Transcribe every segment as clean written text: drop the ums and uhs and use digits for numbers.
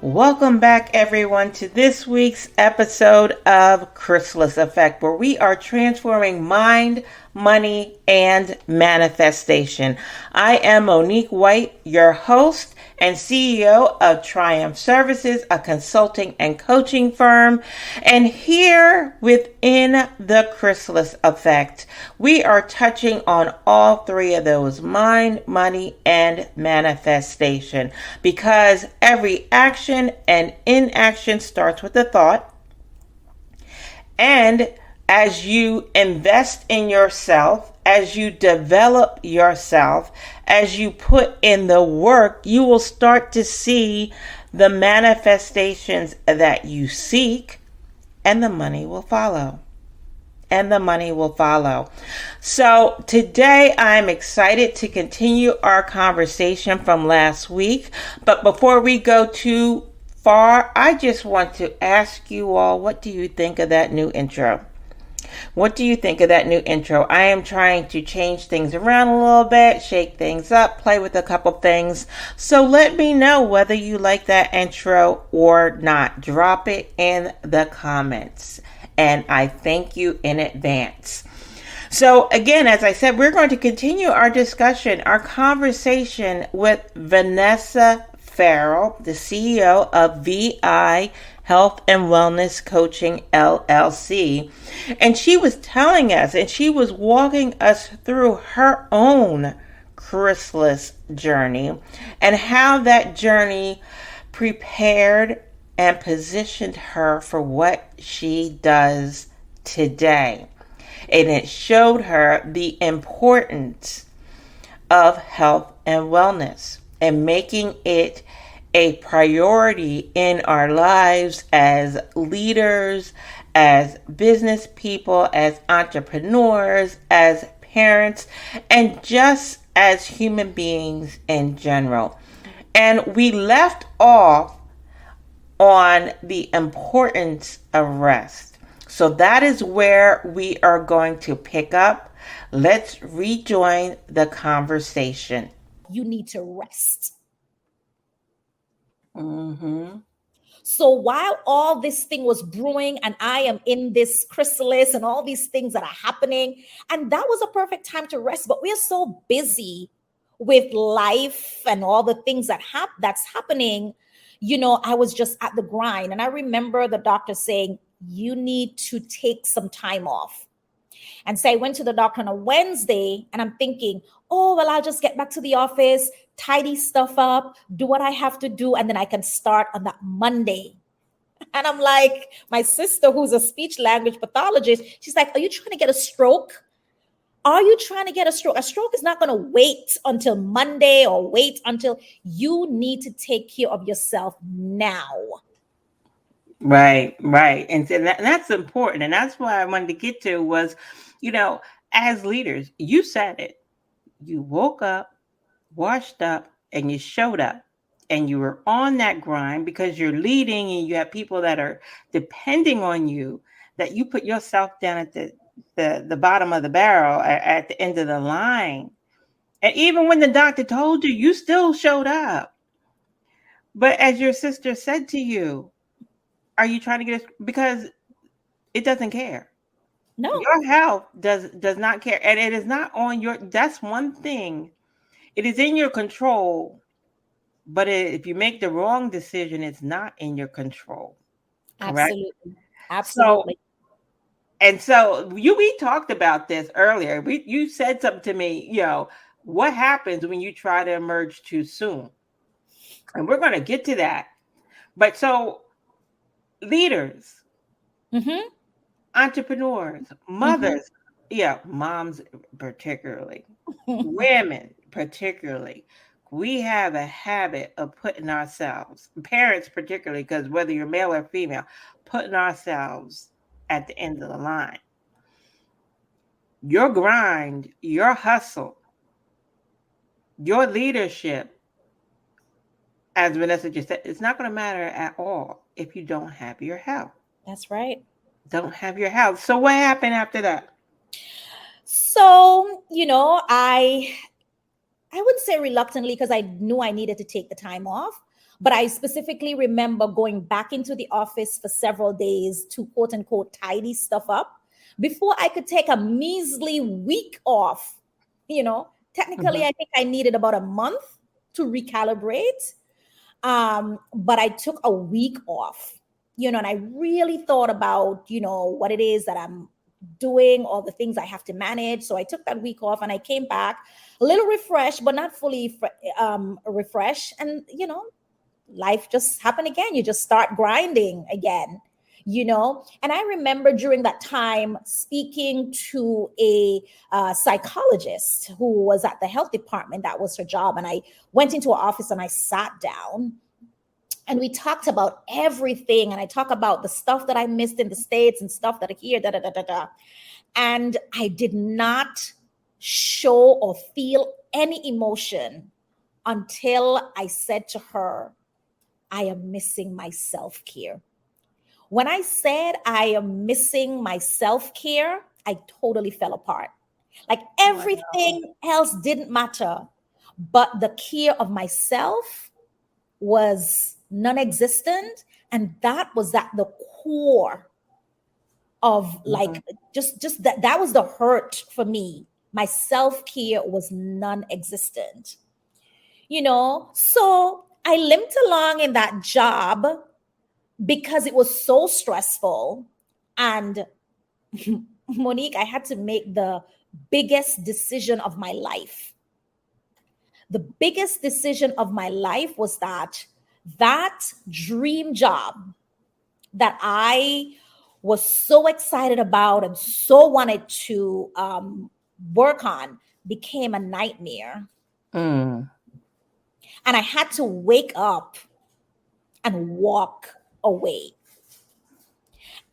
Welcome back, everyone, to this week's episode of Chrysalis Effect, where we are transforming mind, money, and manifestation. I am Monique White, your host and CEO of Triumph Services, a consulting and coaching firm. And here within the Chrysalis Effect, we are touching on all three of those: mind, money, and manifestation, because every action and inaction starts with a thought. And as you invest in yourself, as you develop yourself, as you put in the work, you will start to see the manifestations that you seek, and the money will follow. And the money will follow. So today I'm excited to continue our conversation from last week. But before we go too far, I just want to ask you all, what do you think of that new intro? What do you think of that new intro? I am trying to change things around a little bit, shake things up, play with a couple things. So let me know whether you like that intro or not. Drop it in the comments. And I thank you in advance. So again, as I said, we're going to continue our discussion, our conversation with Vanessa Farrell, the CEO of VI Health and Wellness Coaching LLC. And she was telling us, and she was walking us through her own chrysalis journey and how that journey prepared and positioned her for what she does today. And it showed her the importance of health and wellness and making it a priority in our lives as leaders, as business people, as entrepreneurs, as parents, and just as human beings in general. And we left off on the importance of rest. So that is where we are going to pick up. Let's rejoin the conversation. You need to rest. Mm-hmm. So while all this thing was brewing and I am in this chrysalis and all these things that are happening, and that was a perfect time to rest, but we are so busy with life and all the things that's happening. I was just at the grind, and I remember the doctor saying, you need to take some time off. And so I went to the doctor on a Wednesday, and I'm thinking, oh, well, I'll just get back to the office, tidy stuff up, do what I have to do, and then I can start on that Monday. And I'm like, my sister, who's a speech language pathologist, she's like, are you trying to get a stroke? Are you trying to get a stroke? A stroke is not going to wait until Monday or wait until. You need to take care of yourself now. Right. And that's important. And that's what I wanted to get to was, as leaders, you said it. You woke up, washed up, and you showed up. And you were on that grind because you're leading and you have people that are depending on you, that you put yourself down at the bottom of the barrel at the end of the line. And even when the doctor told you, you still showed up. But as your sister said to you, are you trying to get it? Because it doesn't care. No. Your health does not care. And it is not on that's one thing. It is in your control. But if you make the wrong decision, it's not in your control. Correct? Absolutely. So we talked about this earlier. You said something to me, what happens when you try to emerge too soon? And we're going to get to that. But so leaders, entrepreneurs, mothers, moms particularly, women particularly, we have a habit of putting ourselves, parents particularly, because whether you're male or female, putting ourselves at the end of the line. Your grind, your hustle, your leadership, as Vanessa just said, it's not going to matter at all if you don't have your health. That's right. Don't have your health. So what happened after that? So, I wouldn't say reluctantly, because I knew I needed to take the time off, But I specifically remember going back into the office for several days to quote unquote tidy stuff up before I could take a measly week off. Technically, I think I needed about a month to recalibrate. But I took a week off, and I really thought about, what it is that I'm doing, all the things I have to manage. So I took that week off and I came back a little refreshed, but not fully refreshed. And, life just happened again. You just start grinding again. And I remember during that time speaking to a psychologist who was at the health department. That was her job. And I went into her office and I sat down and we talked about everything. And I talked about the stuff that I missed in the States and stuff that are here, da, da, da, da, da. And I did not show or feel any emotion until I said to her, I am missing my self-care. When I said I am missing my self-care, I totally fell apart. Like everything else didn't matter, but the care of myself was non-existent. And that was at the core of like, just that was the hurt for me. My self-care was non-existent, so I limped along in that job because it was so stressful. And Monique, I had to make the biggest decision of my life. The biggest decision of my life was that dream job that I was so excited about and so wanted to work on became a nightmare. And I had to wake up and walk away.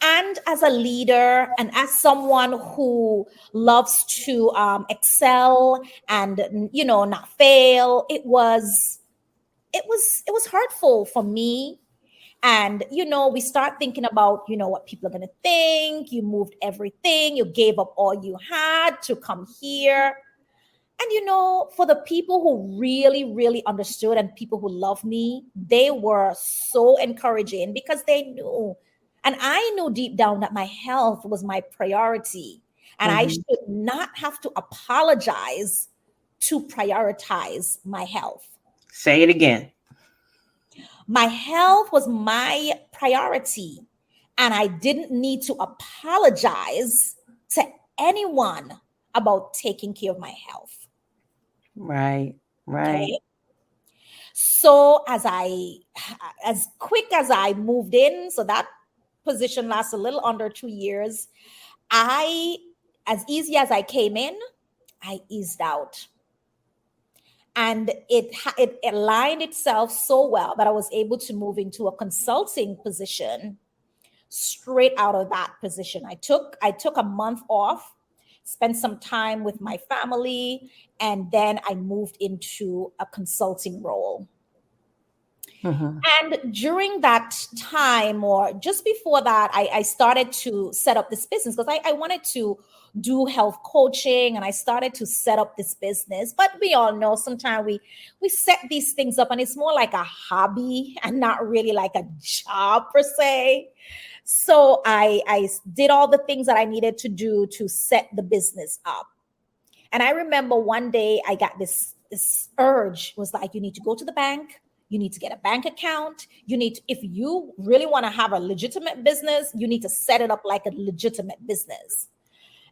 And as a leader and as someone who loves to excel and, not fail, it was hurtful for me. And, we start thinking about, what people are going to think. You moved everything. You gave up all you had to come here. And, for the people who really, really understood and people who loved me, they were so encouraging because they knew. And I knew deep down that my health was my priority. And I should not have to apologize to prioritize my health. Say it again. My health was my priority. And I didn't need to apologize to anyone about taking care of my health. Right. Okay? So as quick as I moved in, so that position lasts a little under 2 years, as easy as I came in, I eased out. And it aligned itself so well that I was able to move into a consulting position straight out of that position. I took a month off, spent some time with my family, and then I moved into a consulting role. And during that time, or just before that, I started to set up this business because I wanted to do health coaching, and I started to set up this business. But we all know sometimes we set these things up and it's more like a hobby and not really like a job per se. So I did all the things that I needed to do to set the business up. And I remember one day I got this urge. It was like, you need to go to the bank. You need to get a bank account. If you really want to have a legitimate business, you need to set it up like a legitimate business.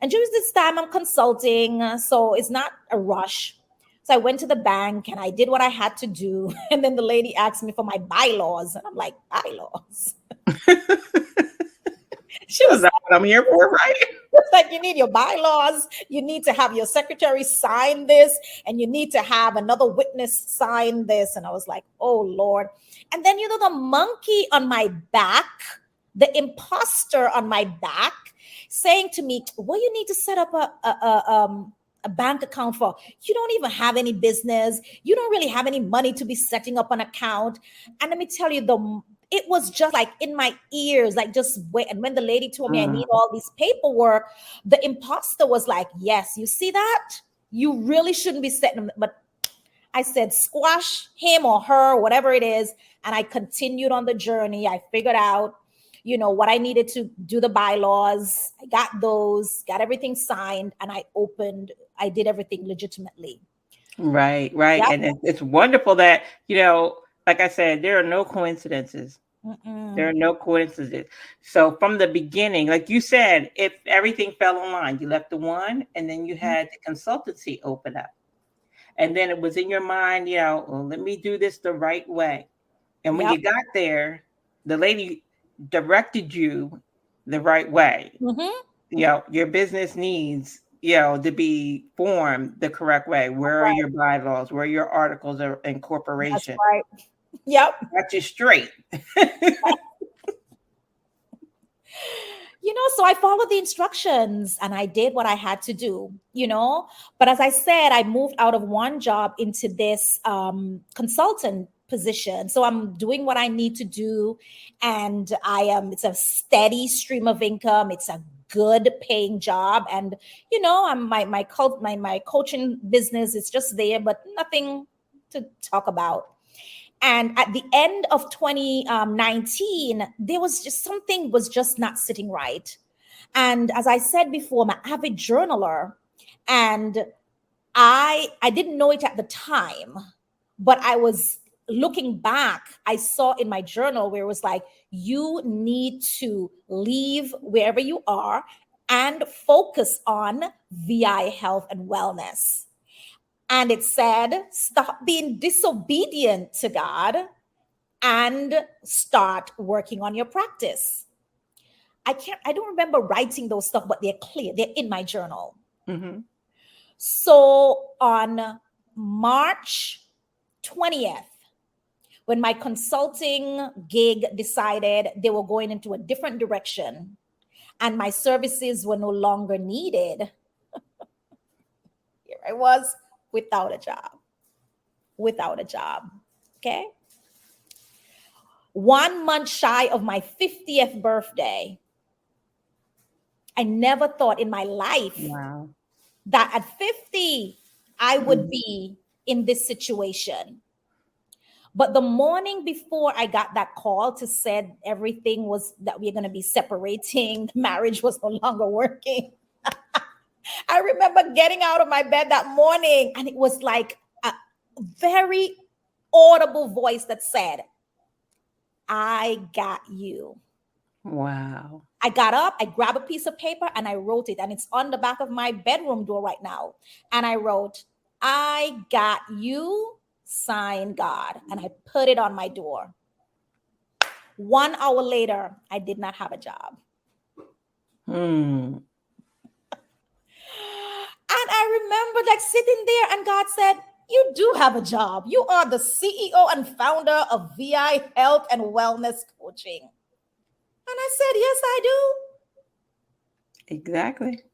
And during this time, I'm consulting, so it's not a rush. So I went to the bank and I did what I had to do. And then the lady asked me for my bylaws. And I'm like, bylaws? She was like, what I'm here for, right? It's like, you need your bylaws. You need to have your secretary sign this. And you need to have another witness sign this. And I was like, oh, Lord. And then, the monkey on my back, the imposter on my back, saying to me, well, you need to set up a bank account for. You don't even have any business. You don't really have any money to be setting up an account. And let me tell you, it was just like in my ears, like just wait. And when the lady told me I need all this paperwork, the imposter was like, yes, you see that? You really shouldn't be setting them. But I said, squash him or her, whatever it is. And I continued on the journey. I figured out, what I needed to do, the bylaws. I got those, got everything signed, and I did everything legitimately. Right, right. Yep. And it's wonderful that, like I said, there are no coincidences. There Mm-mm. are no coincidences. So from the beginning, like you said, if everything fell in line, you left the one and then you had the consultancy open up. And then it was in your mind, well, let me do this the right way. And when Yep. you got there, the lady directed you the right way. Mm-hmm. Your business needs, to be formed the correct way. Where are your bylaws? Where are your articles of That's incorporation? right. Yep. Got you straight. So I followed the instructions and I did what I had to do. But as I said, I moved out of one job into this consultant position. So I'm doing what I need to do. And it's a steady stream of income. It's a good paying job. And, I'm my coaching business is just there, but nothing to talk about. And at the end of 2019, there was just something was just not sitting right. And as I said before, I'm an avid journaler, and I didn't know it at the time, but I was looking back. I saw in my journal where it was like, you need to leave wherever you are and focus on VI health and wellness. And it said, stop being disobedient to God and start working on your practice. I don't remember writing those stuff, but they're clear. They're in my journal. Mm-hmm. So on March 20th, when my consulting gig decided they were going into a different direction and my services were no longer needed, here I was without a job. Okay. 1 month shy of my 50th birthday. I never thought in my life Wow. that at 50, I would be in this situation. But the morning before I got that call to said everything was that we're going to be separating, marriage was no longer working. I remember getting out of my bed that morning and it was like a very audible voice that said, I got you. Wow. I got up, I grabbed a piece of paper and I wrote it. And it's on the back of my bedroom door right now. And I wrote, I got you, sign God. And I put it on my door. 1 hour later, I did not have a job. Hmm. And I remember like sitting there and God said, you do have a job. You are the CEO and founder of VI Health and Wellness Coaching. And I said, yes, I do. Exactly.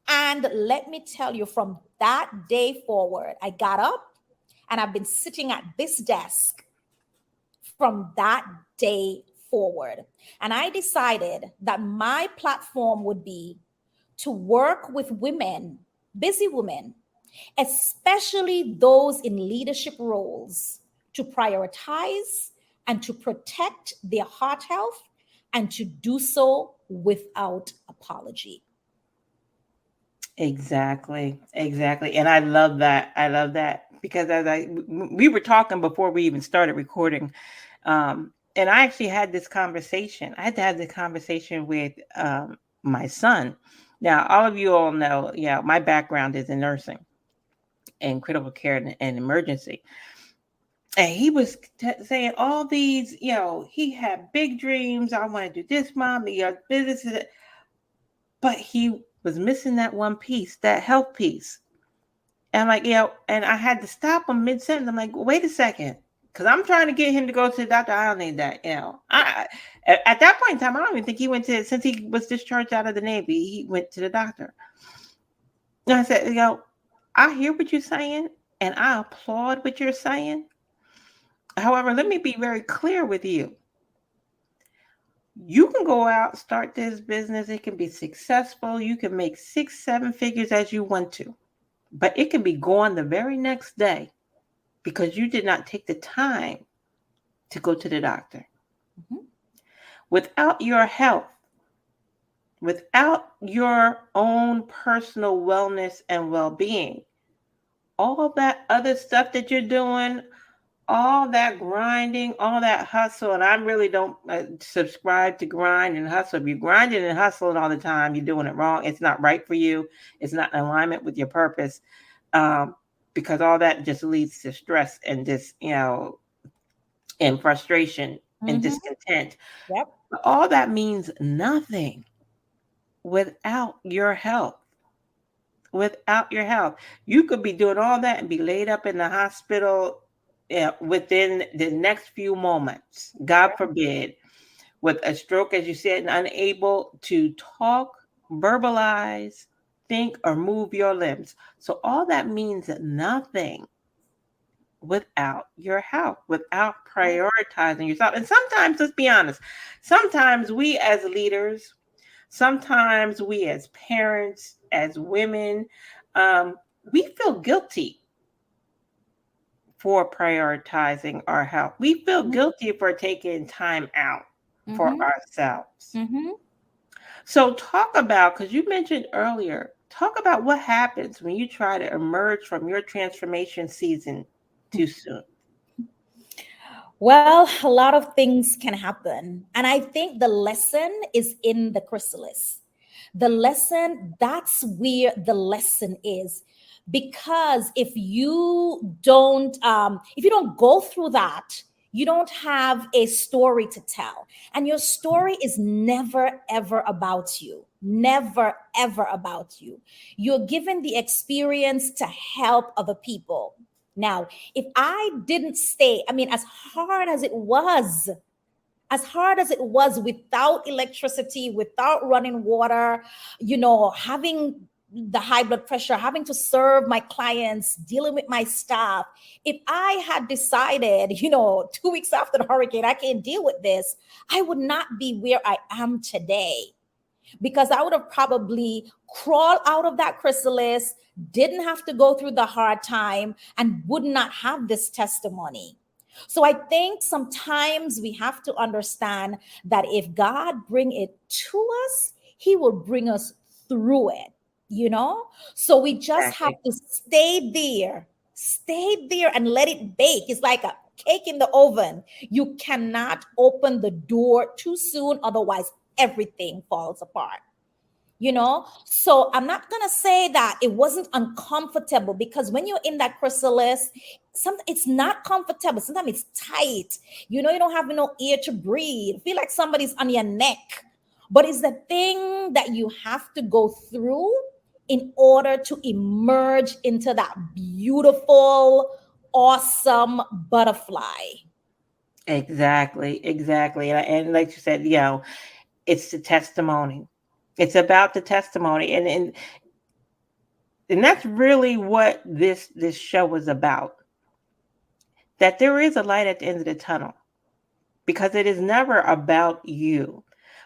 And let me tell you, from that day forward, I got up and I've been sitting at this desk from that day forward. And I decided that my platform would be to work with women, busy women, especially those in leadership roles, to prioritize and to protect their heart health and to do so without apology. Exactly. Exactly. And I love that. I love that because we were talking before we even started recording. And I actually had this conversation. I had to have the conversation with my son. Now, all of you all know, my background is in nursing and critical care and emergency. And he was saying all these, he had big dreams. I want to do this, mom, business. But he was missing that one piece, that health piece. And I'm like, and I had to stop him mid sentence. I'm like, wait a second. Because I'm trying to get him to go to the doctor. I don't need that. At that point in time, I don't even think he went to, since he was discharged out of the Navy, he went to the doctor. And I said, I hear what you're saying and I applaud what you're saying. However, let me be very clear with you. You can go out, start this business. It can be successful. You can make 6, 7 figures as you want to, but it can be gone the very next day. because you did not take the time to go to the doctor. Mhm. Without your health, without your own personal wellness and well being, all that other stuff that you're doing, all that grinding, all that hustle, and I really don't subscribe to grind and hustle. If you're grinding and hustling all the time, you're doing it wrong. It's not right for you. It's not in alignment with your purpose, um, because all that just leads to stress and just, and frustration and Mhm. discontent. Yep. But all that means nothing without your health. Without your health, you could be doing all that and be laid up in the hospital, within the next few moments, God Yep. forbid, with a stroke, as you said, and unable to talk, verbalize, think, or move your limbs. So all that means nothing without your health, without prioritizing yourself. And sometimes, let's be honest, sometimes we as leaders, sometimes we as parents, as women, um, we feel guilty for prioritizing our health. We feel guilty for taking time out for Mhm. ourselves. Mhm. So, talk about, because you mentioned earlier, talk about what happens when you try to emerge from your transformation season too soon. Well, a lot of things can happen. And I think the lesson is in the chrysalis. The lesson, that's where the lesson is. Because if you don't go through that, you don't have a story to tell. And your story is never, ever about you. Never, ever about you. You're given the experience to help other people. Now, if I didn't stay, I mean, as hard as it was without electricity, without running water, having the high blood pressure, having to serve my clients, dealing with my staff. If I had decided, 2 weeks after the hurricane, I can't deal with this, I would not be where I am today, because I would have probably crawled out of that chrysalis, didn't have to go through the hard time, and would not have this testimony. So I think sometimes we have to understand that if God bring it to us, he will bring us through it, you know? So we just have Exactly. to stay there and let it bake. It's like a cake in the oven. You cannot open the door too soon, otherwise everything falls apart. So I'm not gonna say that it wasn't uncomfortable, because when you're in that chrysalis, it's not comfortable. Sometimes it's tight. You don't have no air to breathe. Feel like somebody's on your neck. But it's the thing that you have to go through in order to emerge into that beautiful, awesome butterfly. Exactly, exactly. And like you said, it's the testimony. It's about the testimony. And that's really what this show was about. That there is a light at the end of the tunnel, because it is never about you,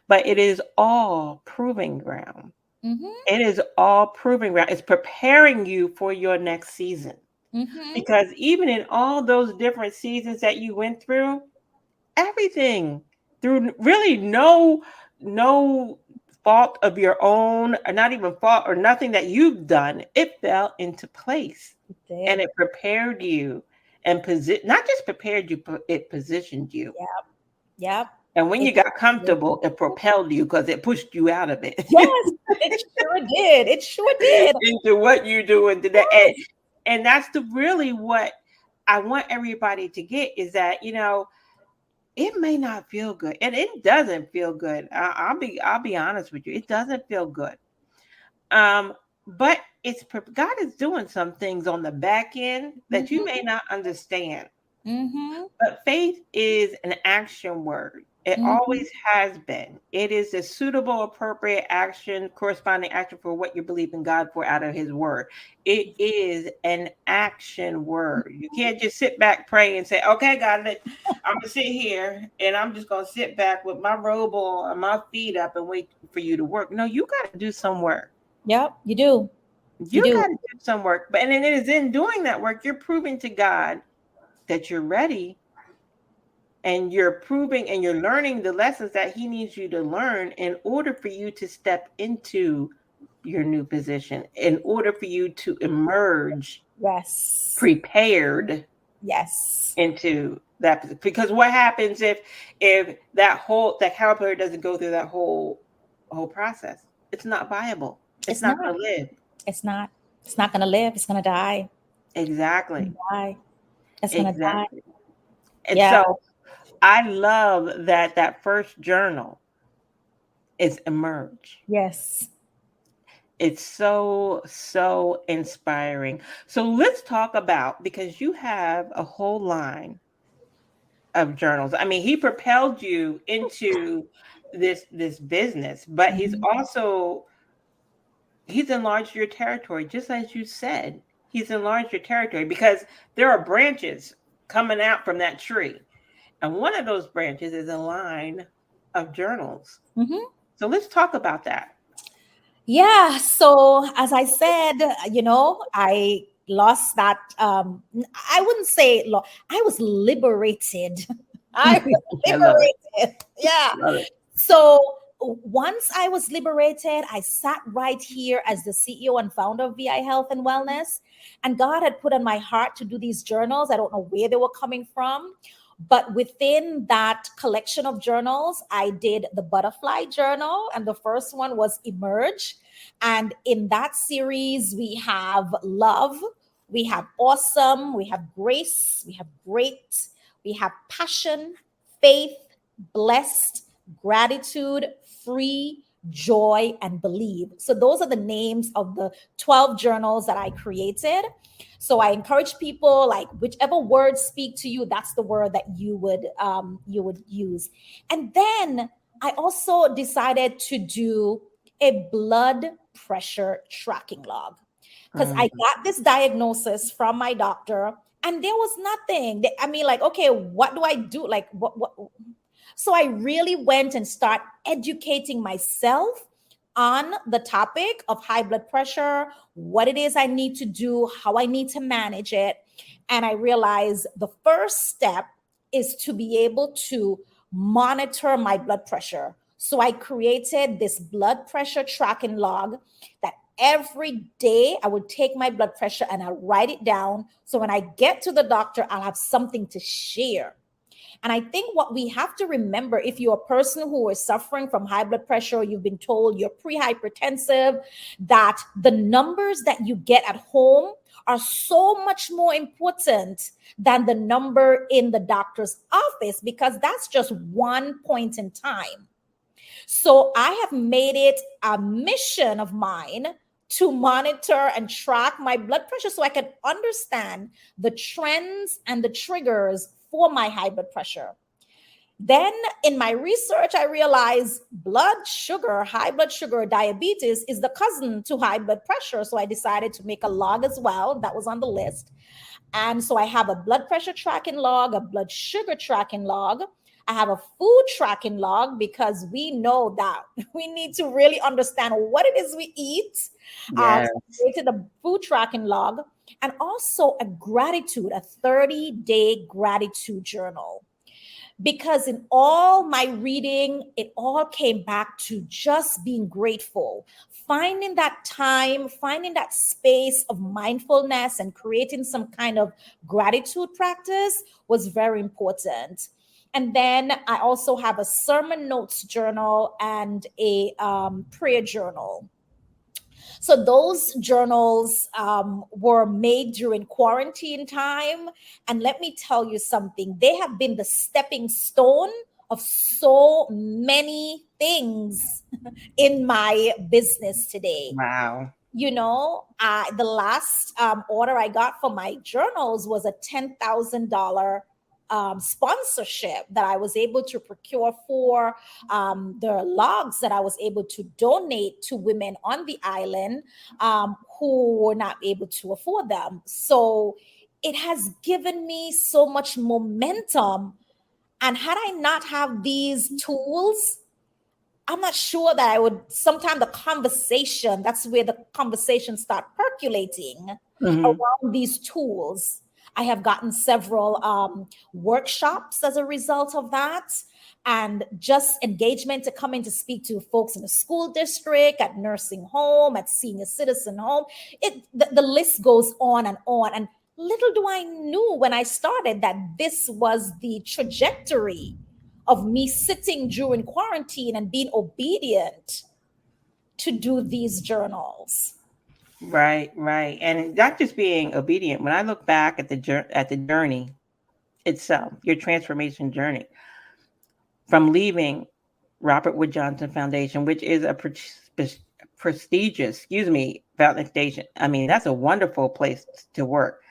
but it is all proving ground. Mm-hmm. It is all proving ground. It's preparing you for your next season. Mm-hmm. Because even in all those different seasons that you went through, everything, through really no fault of your own, or not even fault or nothing that you've done, it fell into place, It and did. it prepared you, and not just prepared you, but it positioned you. Yep. Yep. And when It you got did. comfortable, it propelled you, because it pushed you out of it Yes, it sure did. It sure did. into what you're doing today. And, Yes. and that's really what I want everybody to get, is that, it may not feel good, and it doesn't feel good. I'll be honest with you. It doesn't feel good. Um, but God is doing some things on the back end that you may Mm-hmm. not understand. Mm-hmm. But faith is an action word. It Mm-hmm. always has been. It is a suitable, appropriate action, corresponding action for what you believe in God for out of His Word. It is an action word. You can't just sit back, pray, and say, "Okay, God, I'm gonna sit here and I'm just gonna sit back with my robe on and my feet up and wait for you to work." No, you got to do some work. Yep, you do. You You do. got to do some work. But and it is in doing that work you're proving to God. that you're ready, and you're proving and you're learning the lessons that he needs you to learn in order for you to step into your new position, in order for you to emerge Yes. prepared Yes. into that position. Because what happens if that caterpillar doesn't go through that whole process? It's not viable. It's It's not not. going to live. It's not. It's not gonna live. It's gonna die. Exactly. Die. It's gonna die. Exactly. And Yeah. so I love that first journal is emerge. Yes. It's so inspiring. So let's talk about, because you have a whole line of journals. I mean, he propelled you into this business, but he's enlarged your territory, just as you said. He's enlarged your territory because there are branches coming out from that tree. And one of those branches is a line of journals. Mm-hmm. So let's talk about that. Yeah. So as I said, I lost that. I wouldn't say I was liberated. I was I love it. liberated. Yeah. Love it. So once I was liberated, I sat right here as the CEO and founder of VI Health and Wellness. And God had put on my heart to do these journals. I don't know where they were coming from. But within that collection of journals, I did the butterfly journal, and the first one was Emerge. And in that series, we have love, we have awesome, we have grace, we have great, we have passion, faith, blessed, gratitude, free, joy, and believe. So those are the names of the 12 journals that I created. So I encourage people, like, whichever words speak to you, that's the word that you would use. And then I also decided to do a blood pressure tracking log, because I got this diagnosis from my doctor and there was nothing. I mean, like, okay, what do I do? Like, what? So I really went and start educating myself on the topic of high blood pressure, what it is I need to do, how I need to manage it. And I realized the first step is to be able to monitor my blood pressure. So I created this blood pressure tracking log that every day I would take my blood pressure and I'll write it down. So when I get to the doctor, I'll have something to share. And I think what we have to remember, if you're a person who is suffering from high blood pressure, or you've been told you're pre-hypertensive, that the numbers that you get at home are so much more important than the number in the doctor's office, because that's just one point in time. So I have made it a mission of mine to monitor and track my blood pressure so I can understand the trends and the triggers for my high blood pressure. Then in my research, I realized blood sugar, high blood sugar, diabetes is the cousin to high blood pressure. So I decided to make a log as well. That was on the list. And so I have a blood pressure tracking log, a blood sugar tracking log. I have a food tracking log, because we know that we need to really understand what it is we eat. Yes. So I created a food tracking log, and also a 30-day gratitude journal. Because in all my reading, it all came back to just being grateful, finding that time, finding that space of mindfulness, and creating some kind of gratitude practice was very important. And then I also have a sermon notes journal and a prayer journal. So those journals were made during quarantine time. And let me tell you something, they have been the stepping stone of so many things in my business today. Wow. The last order I got for my journals was a $10,000 sponsorship that I was able to procure for the logs that I was able to donate to women on the island who were not able to afford them. So it has given me so much momentum. And had I not have these tools, I'm not sure that I would. Sometimes that's where the conversation start percolating around these tools. I have gotten several workshops as a result of that, and just engagement to come in to speak to folks in the school district, at nursing home, at senior citizen home. The list goes on and on. And little do I knew when I started that this was the trajectory of me sitting during quarantine and being obedient to do these journals. Right, right. And not just being obedient. When I look back at the journey itself, your transformation journey from leaving Robert Wood Johnson Foundation, which is a prestigious, foundation. I mean, that's a wonderful place to work.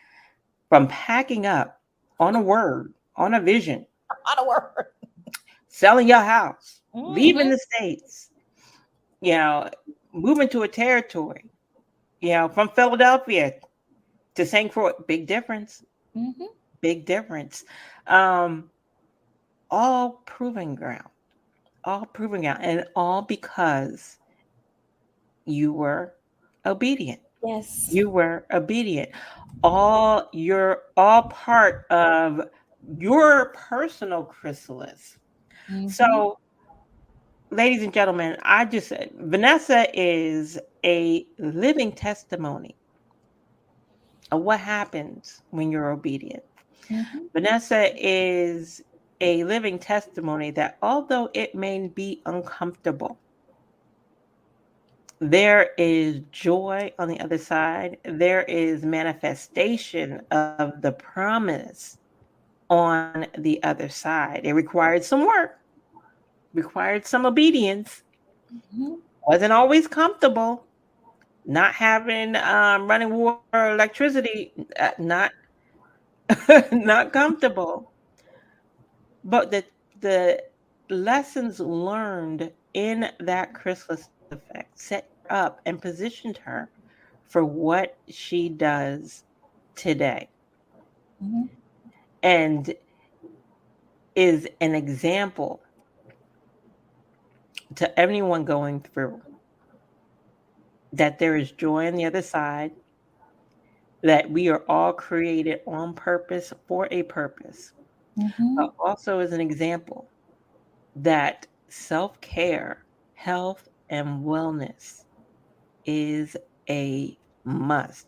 From packing up on a word, on a vision, On a word. selling your house, leaving Mm-hmm. the States, moving to a territory, from Philadelphia to St. Croix, big difference, Mm-hmm. big difference. Um, all proving ground, and all because you were obedient. Yes. You were obedient. You're all part of your personal chrysalis. Mm-hmm. So, ladies and gentlemen, I just said Vanessa is a living testimony of what happens when you're obedient. Mm-hmm. Vanessa is a living testimony that although it may be uncomfortable, there is joy on the other side. There is manifestation of the promise on the other side. It required some work, required some obedience, Mm-hmm. wasn't always comfortable. Not having running water, electricity, not not comfortable. But the lessons learned in that chrysalis effect set up and positioned her for what she does today, Mm-hmm. and is an example to anyone going through that there is joy on the other side, that we are all created on purpose for a purpose, Mm-hmm. but also as an example that self-care, health, and wellness is a must.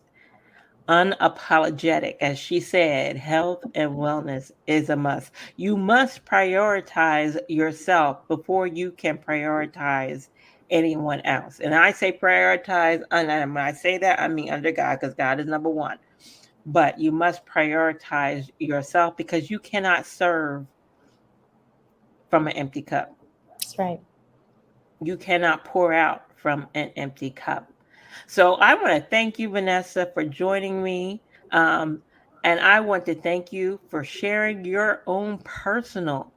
Unapologetic, as she said, health and wellness is a must. You must prioritize yourself before you can prioritize anyone else. And I say prioritize, and when I say that, I mean under God, because God is number one. But you must prioritize yourself because you cannot serve from an empty cup. That's right. You cannot pour out from an empty cup. So I want to thank you, Vanessa, for joining me. Um, and I want to thank you for sharing your own personal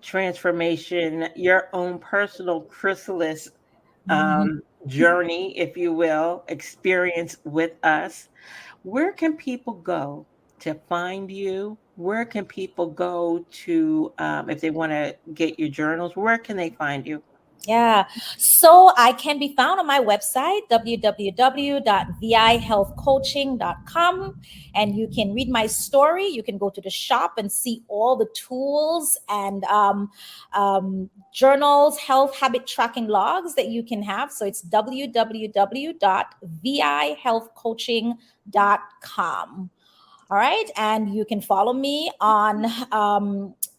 transformation, your own personal chrysalis Mm-hmm. journey, if you will, experience with us. Where can people go to find you? Where can people go to, if they want to get your journals, where can they find you? Yeah. So I can be found on my website, www.vihealthcoaching.com. And you can read my story. You can go to the shop and see all the tools and journals, health habit tracking logs that you can have. So it's www.vihealthcoaching.com. All right. And you can follow me on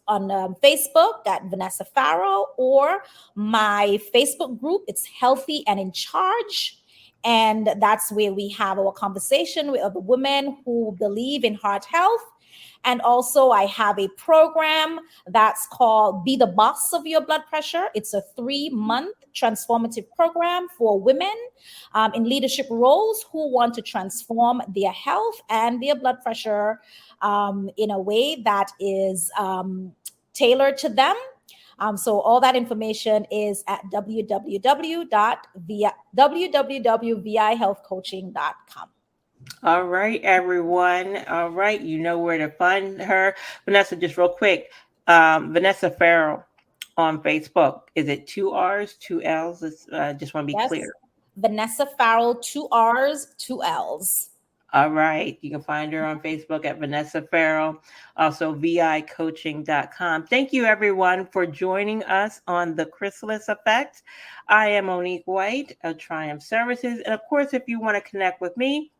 Facebook at Vanessa Farrell, or my Facebook group. It's Healthy and in Charge. And that's where we have our conversation with other women who believe in heart health. And also, I have a program that's called Be the Boss of Your Blood Pressure. It's a 3-month transformative program for women in leadership roles who want to transform their health and their blood pressure in a way that is tailored to them. So all that information is at www.vihealthcoaching.com. All right, everyone. All right, you know where to find her. Vanessa, just real quick. Vanessa Farrell on Facebook. Is it two R's, two L's? Just want to be Yes. clear. Vanessa Farrell, 2 R's, 2 L's. All right. You can find her on Facebook at Vanessa Farrell, also vicoaching.com. Thank you, everyone, for joining us on the Chrysalis Effect. I am Monique White of Triumph Services. And of course, if you want to connect with me,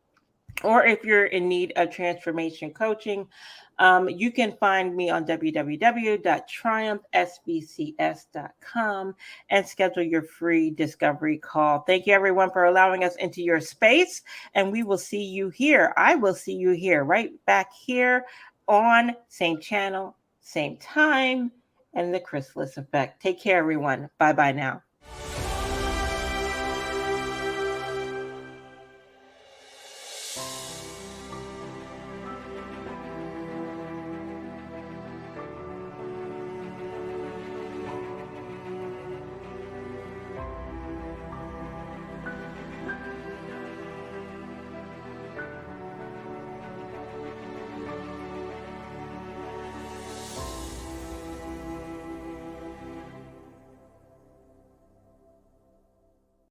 or if you're in need of transformation coaching, you can find me on www.triumphsbcs.com and schedule your free discovery call. Thank you, everyone, for allowing us into your space. And we will see you here. I will see you here, right back here on same channel, same time, and the Chrysalis Effect. Take care, everyone. Bye bye now.